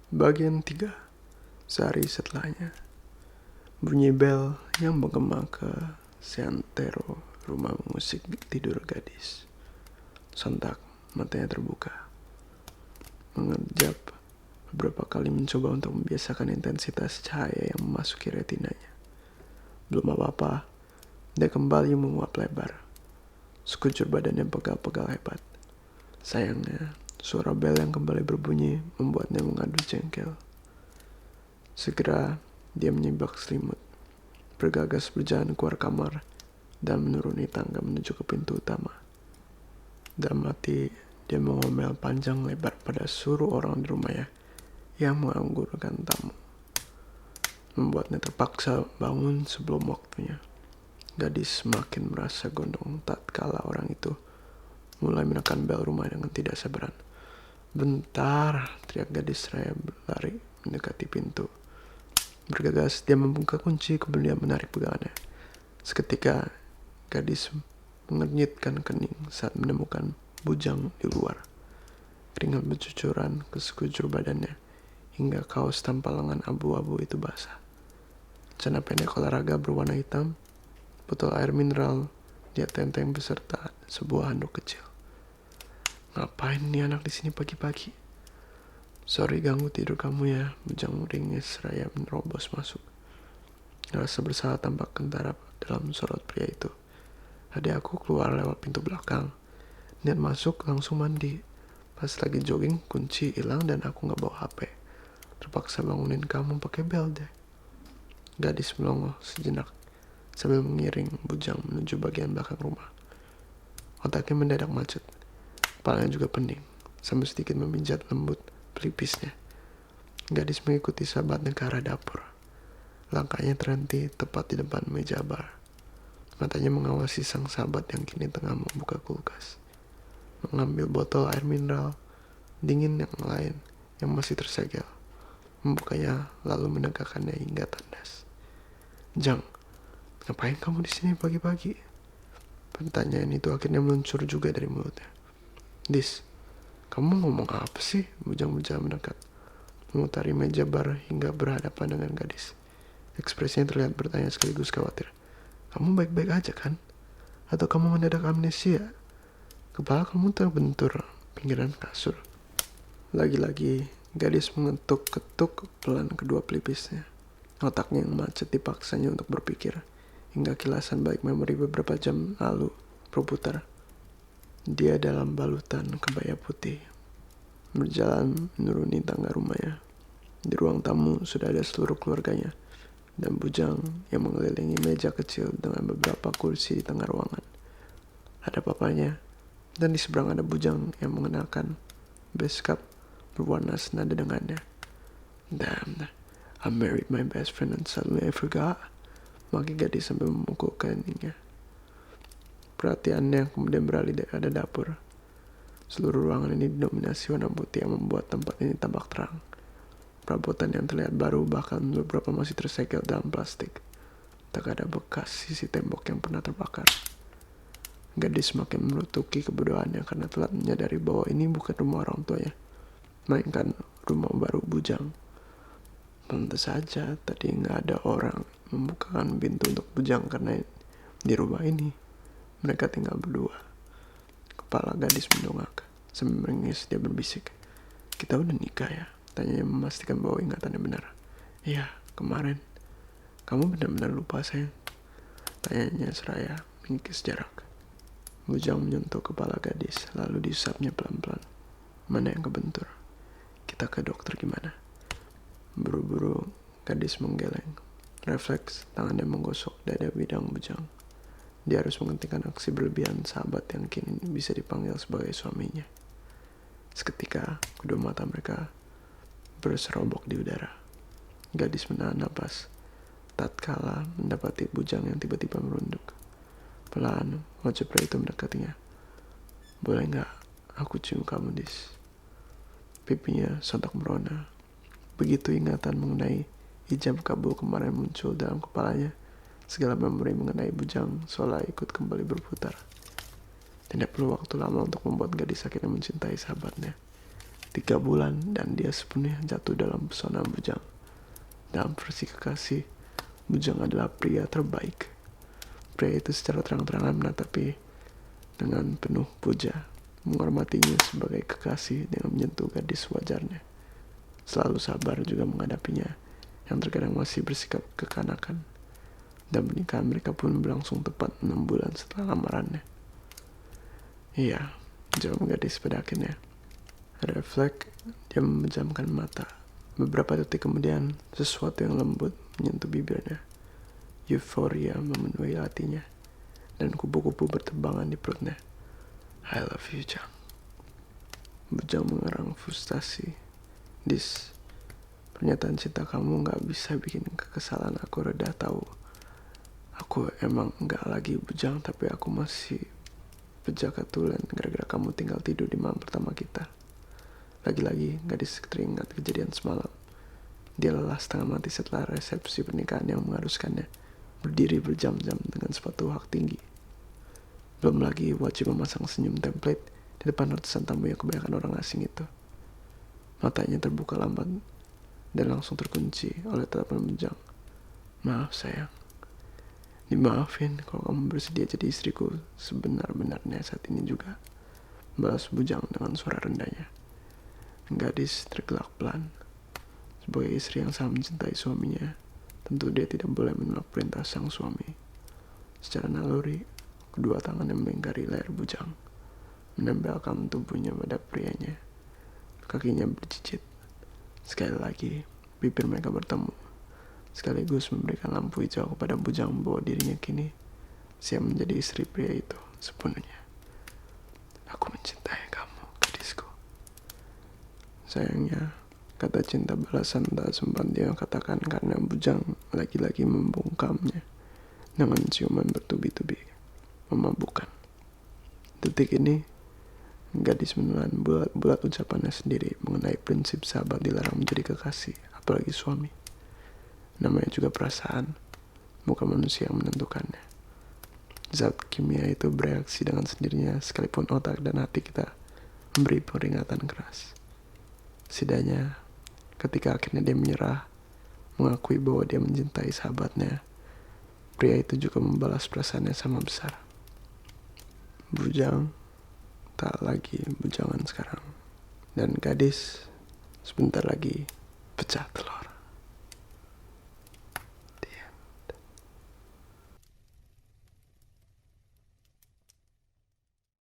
Bagian 3. Sehari setelahnya, bunyi bel yang menggema ke seantero rumah musik tidur gadis. Sontak matanya terbuka. Mengejap beberapa kali mencoba untuk membiasakan intensitas cahaya yang memasuki retinanya. Belum apa-apa, dia kembali menguap lebar. Sekujur badannya pegal-pegal hebat. Sayangnya, suara bel yang kembali berbunyi membuatnya mengadu jengkel. Segera, dia menyibak selimut, bergegas berjalan keluar kamar, dan menuruni tangga menuju ke pintu utama. Dalam hati, dia mengomel panjang lebar pada seluruh orang di rumahnya yang menganggurkan tamu. Membuatnya terpaksa bangun sebelum waktunya. Gadis semakin merasa gondong tatkala orang itu mulai menekan bel rumah dengan tidak sabaran. "Bentar," teriak gadis seraya berlari mendekati pintu. Bergegas, dia membuka kunci kemudian menarik pegangannya. Seketika, gadis mengernyitkan kening saat menemukan bujang di luar. Keringat bercucuran ke sekujur badannya, hingga kaos tanpa lengan abu-abu itu basah. Celana pendek olahraga berwarna hitam, botol air mineral dia tenteng beserta sebuah handuk kecil. "Ngapain nih anak di sini pagi-pagi?" "Sorry ganggu tidur kamu ya," bujang ringis seraya menerobos masuk. Rasa bersalah tampak kentara dalam sorot pria itu. "Adik aku keluar lewat pintu belakang. Niat masuk langsung mandi. Pas lagi jogging kunci hilang dan aku gak bawa HP. Terpaksa bangunin kamu pakai bel deh." Gadis melongo sejenak sambil mengiring bujang menuju bagian belakang rumah. Otaknya mendadak macet. Kepalanya juga pening, sambil sedikit memijat lembut pelipisnya. Gadis mengikuti sahabatnya ke arah dapur. Langkahnya terhenti tepat di depan meja bar. Matanya mengawasi sang sahabat yang kini tengah membuka kulkas. Mengambil botol air mineral dingin yang lain yang masih tersegel. Membukanya lalu menegakkannya hingga tandas. "Jang, ngapain kamu di sini pagi-pagi?" Pertanyaan itu akhirnya meluncur juga dari mulutnya. "Dis, kamu ngomong apa sih?" Bujang-bujang mendekat, memutari meja bar hingga berhadapan dengan gadis. Ekspresinya terlihat bertanya sekaligus khawatir. "Kamu baik-baik aja kan? Atau kamu mendadak amnesia? Kepala kamu terbentur pinggiran kasur." Lagi-lagi, gadis mengetuk-ketuk pelan kedua pelipisnya. Otaknya yang macet dipaksanya untuk berpikir, hingga kilasan balik memori beberapa jam lalu berputar. Dia dalam balutan kebaya putih, berjalan menuruni tangga rumahnya. Di ruang tamu sudah ada seluruh keluarganya, dan bujang yang mengelilingi meja kecil dengan beberapa kursi di tengah ruangan. Ada papanya, dan di seberang ada bujang yang mengenakan base cap berwarna senada dengannya. "Damn, I married my best friend and suddenly I forgot," maki gadis sambil memukul keningnya. Perhatiannya kemudian beralih dari dapur. Seluruh ruangan ini didominasi warna putih yang membuat tempat ini tampak terang. Perabotan yang terlihat baru, bahkan beberapa masih tersegel dalam plastik. Tak ada bekas sisi tembok yang pernah terbakar. Gadis semakin menutuki kebodohannya karena telah menyadari bahwa ini bukan rumah orang tuanya, melainkan rumah baru bujang. Pantas saja tadi nggak ada orang membukakan pintu untuk bujang karena di rumah ini mereka tinggal berdua. Kepala gadis mendongak. Sambil menangis dia berbisik, "Kita udah nikah ya?" Tanyanya memastikan bahwa ingatannya benar. "Iya, kemarin." "Kamu benar-benar lupa sayang?" Tanyanya seraya mengikis jarak. Bujang menyentuh kepala gadis, lalu diusapnya pelan-pelan. "Mana yang kebentur? Kita ke dokter gimana?" Buru-buru gadis menggeleng. Refleks tangannya menggosok dada bidang bujang. Dia harus menghentikan aksi berlebihan sahabat yang kini bisa dipanggil sebagai suaminya. Seketika, kedua mata mereka berserobok di udara. Gadis menahan napas tatkala mendapati bujang yang tiba-tiba merunduk. Pelan, wajah pria itu mendekatinya. "Boleh nggak aku cium kamu, Dis?" Pipinya sontak merona. Begitu ingatan mengenai hijab kabul kemarin muncul dalam kepalanya, segala memori mengenai bujang seolah ikut kembali berputar. Tidak perlu waktu lama untuk membuat gadis akhirnya mencintai sahabatnya. 3 bulan dan dia sepenuhnya jatuh dalam pesona Bujang. Dalam versi kekasih, Bujang adalah pria terbaik. Pria itu secara terang-terangan menatapi dengan penuh puja, menghormatinya sebagai kekasih dengan menyentuh gadis wajarnya. Selalu sabar juga menghadapinya, yang terkadang masih bersikap kekanakan. Dan pernikahan mereka pun berlangsung tepat 6 bulan setelah lamarannya. Iya, jawab gadis pada akhirnya. Refleks, dia memejamkan mata. Beberapa detik kemudian, sesuatu yang lembut menyentuh bibirnya. Euforia memenuhi hatinya, dan kupu-kupu berterbangan di perutnya. I love you, Jang. Bujang mengerang frustasi. Dis, pernyataan cinta kamu gak bisa bikin kekesalan aku reda tahu. Aku emang gak lagi bujang, tapi aku masih pejaka tulen gara-gara kamu tinggal tidur di malam pertama kita. Lagi-lagi gadis teringat kejadian semalam. Dia lelah setengah mati setelah resepsi pernikahan yang mengharuskannya berdiri berjam-jam dengan sepatu hak tinggi. Belum lagi wajib memasang senyum template di depan ratusan tamu yang kebanyakan orang asing itu. Matanya terbuka lambat dan langsung terkunci oleh tatapan Bujang. Maaf sayang. Dimaafin kalau kamu bersedia jadi istriku sebenar-benarnya saat ini juga. Balas Bujang dengan suara rendahnya. Gadis tergelak pelan. Sebagai istri yang sangat mencintai suaminya, tentu dia tidak boleh menolak perintah sang suami. Secara naluri, kedua tangannya melingkari leher Bujang, menempelkan tubuhnya pada prianya. Kakinya berjijit. Sekali lagi, bibir mereka bertemu, sekaligus memberikan lampu hijau kepada Bujang bahwa dirinya kini siap menjadi istri pria itu sepenuhnya. Aku mencintai kamu, gadisku. Sayangnya, kata cinta balasan tak sempat dia katakan karena Bujang lagi-lagi membungkamnya dengan ciuman bertubi-tubi, memabukkan. Detik ini, gadis menelan bulat-bulat ucapannya sendiri mengenai prinsip sahabat dilarang menjadi kekasih, apalagi suami. Namanya juga perasaan, bukan manusia yang menentukannya. Zat kimia itu bereaksi dengan sendirinya sekalipun otak dan hati kita memberi peringatan keras. Setidaknya, ketika akhirnya dia menyerah, mengakui bahwa dia mencintai sahabatnya, pria itu juga membalas perasaannya sama besar. Bujang tak lagi bujangan sekarang, dan gadis sebentar lagi pecah telur.